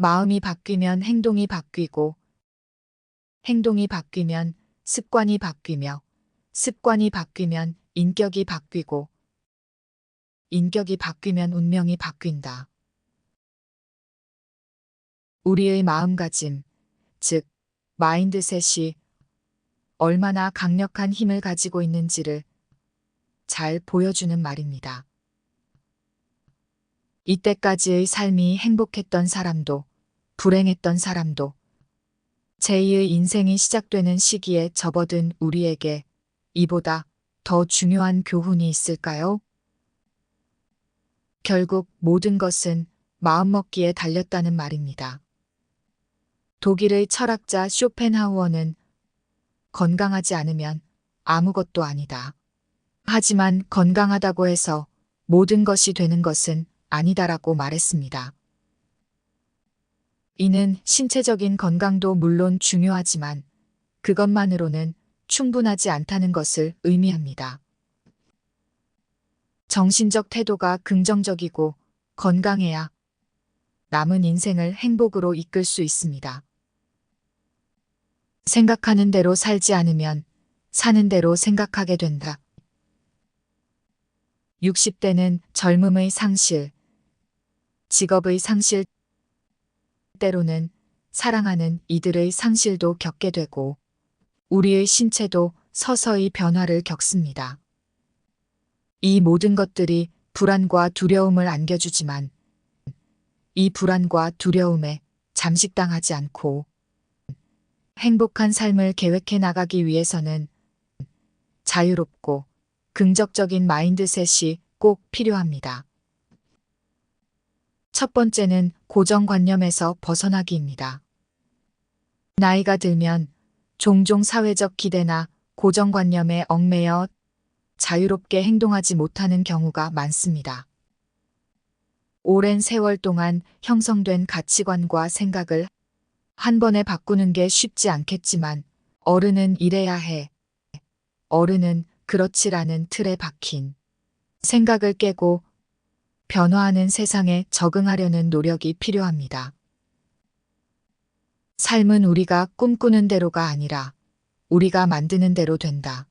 마음이 바뀌면 행동이 바뀌고, 행동이 바뀌면 습관이 바뀌며, 습관이 바뀌면 인격이 바뀌고, 인격이 바뀌면 운명이 바뀐다. 우리의 마음가짐, 즉, 마인드셋이 얼마나 강력한 힘을 가지고 있는지를 잘 보여주는 말입니다. 이때까지의 삶이 행복했던 사람도, 불행했던 사람도, 제2의 인생이 시작되는 시기에 접어든 우리에게 이보다 더 중요한 교훈이 있을까요? 결국 모든 것은 마음먹기에 달렸다는 말입니다. 독일의 철학자 쇼펜하우어는 건강하지 않으면 아무것도 아니다. 하지만 건강하다고 해서 모든 것이 되는 것은 아니다라고 말했습니다. 이는 신체적인 건강도 물론 중요하지만 그것만으로는 충분하지 않다는 것을 의미합니다. 정신적 태도가 긍정적이고 건강해야 남은 인생을 행복으로 이끌 수 있습니다. 생각하는 대로 살지 않으면 사는 대로 생각하게 된다. 60대는 젊음의 상실, 직업의 상실, 때로는 사랑하는 이들의 상실도 겪게 되고 우리의 신체도 서서히 변화를 겪습니다. 이 모든 것들이 불안과 두려움을 안겨주지만 이 불안과 두려움에 잠식당하지 않고 행복한 삶을 계획해 나가기 위해서는 자유롭고 긍정적인 마인드셋이 꼭 필요합니다. 첫 번째는 고정관념에서 벗어나기입니다. 나이가 들면 종종 사회적 기대나 고정관념에 얽매여 자유롭게 행동하지 못하는 경우가 많습니다. 오랜 세월 동안 형성된 가치관과 생각을 한 번에 바꾸는 게 쉽지 않겠지만 어른은 이래야 해. 어른은 그렇지라는 틀에 박힌 생각을 깨고 변화하는 세상에 적응하려는 노력이 필요합니다. 삶은 우리가 꿈꾸는 대로가 아니라 우리가 만드는 대로 된다.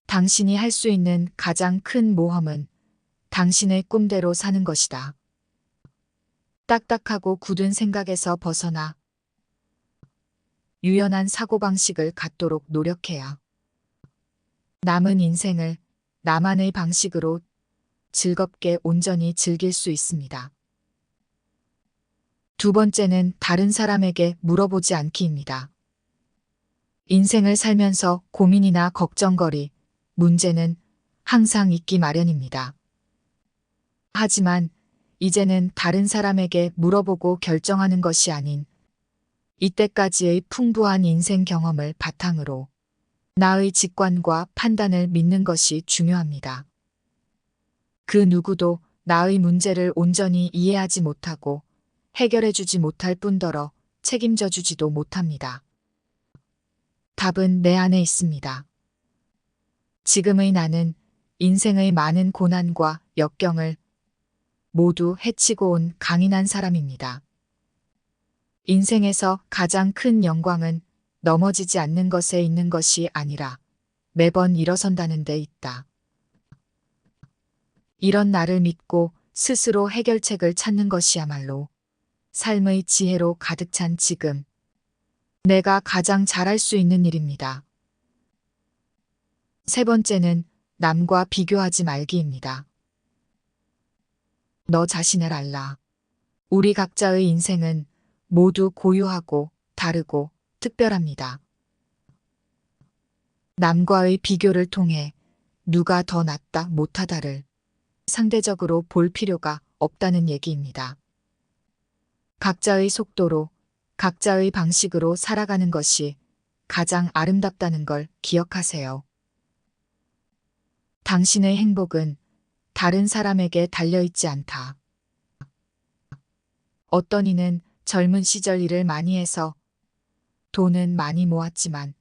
당신이 할 수 있는 가장 큰 모험은 당신의 꿈대로 사는 것이다. 딱딱하고 굳은 생각에서 벗어나 유연한 사고방식을 갖도록 노력해야 남은 인생을 나만의 방식으로 즐겁게 온전히 즐길 수 있습니다. 두 번째는 다른 사람에게 물어보지 않기입니다. 인생을 살면서 고민이나 걱정거리, 문제는 항상 있기 마련입니다. 하지만 이제는 다른 사람에게 물어보고 결정하는 것이 아닌 이때까지의 풍부한 인생 경험을 바탕으로 나의 직관과 판단을 믿는 것이 중요합니다. 그 누구도 나의 문제를 온전히 이해하지 못하고 해결해주지 못할 뿐더러 책임져주지도 못합니다. 답은 내 안에 있습니다. 지금의 나는 인생의 많은 고난과 역경을 모두 헤치고 온 강인한 사람입니다. 인생에서 가장 큰 영광은 넘어지지 않는 것에 있는 것이 아니라 매번 일어선다는 데 있다. 이런 나를 믿고 스스로 해결책을 찾는 것이야말로 삶의 지혜로 가득 찬 지금 내가 가장 잘할 수 있는 일입니다. 세 번째는 남과 비교하지 말기입니다. 너 자신을 알라. 우리 각자의 인생은 모두 고유하고 다르고 특별합니다. 남과의 비교를 통해 누가 더 낫다 못하다를 상대적으로 볼 필요가 없다는 얘기입니다. 각자의 속도로 각자의 방식으로 살아가는 것이 가장 아름답다는 걸 기억하세요. 당신의 행복은 다른 사람에게 달려있지 않다. 어떤 이는 젊은 시절 일을 많이 해서 돈은 많이 모았지만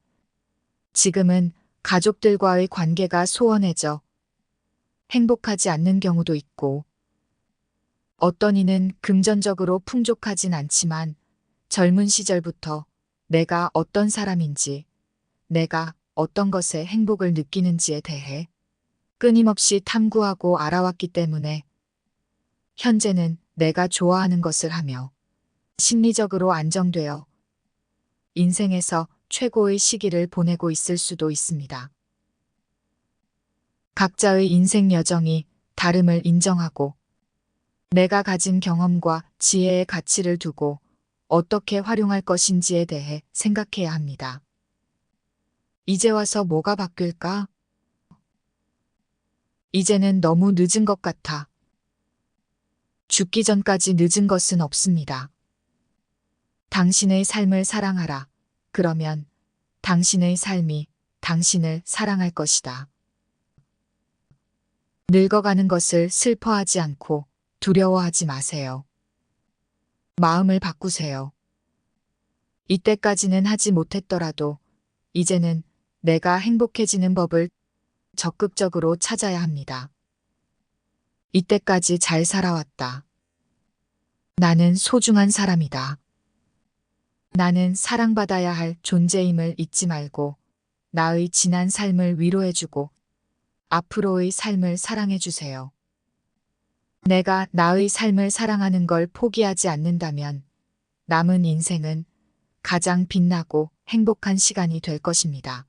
지금은 가족들과의 관계가 소원해져 행복하지 않는 경우도 있고 어떤 이는 금전적으로 풍족하진 않지만 젊은 시절부터 내가 어떤 사람인지, 내가 어떤 것에 행복을 느끼는지에 대해 끊임없이 탐구하고 알아왔기 때문에 현재는 내가 좋아하는 것을 하며 심리적으로 안정되어 인생에서 최고의 시기를 보내고 있을 수도 있습니다. 각자의 인생 여정이 다름을 인정하고 내가 가진 경험과 지혜의 가치를 두고 어떻게 활용할 것인지에 대해 생각해야 합니다. 이제 와서 뭐가 바뀔까? 이제는 너무 늦은 것 같아. 죽기 전까지 늦은 것은 없습니다. 당신의 삶을 사랑하라. 그러면 당신의 삶이 당신을 사랑할 것이다. 늙어가는 것을 슬퍼하지 않고 두려워하지 마세요. 마음을 바꾸세요. 이때까지는 하지 못했더라도 이제는 내가 행복해지는 법을 적극적으로 찾아야 합니다. 이때까지 잘 살아왔다. 나는 소중한 사람이다. 나는 사랑받아야 할 존재임을 잊지 말고 나의 지난 삶을 위로해주고 앞으로의 삶을 사랑해주세요. 내가 나의 삶을 사랑하는 걸 포기하지 않는다면 남은 인생은 가장 빛나고 행복한 시간이 될 것입니다.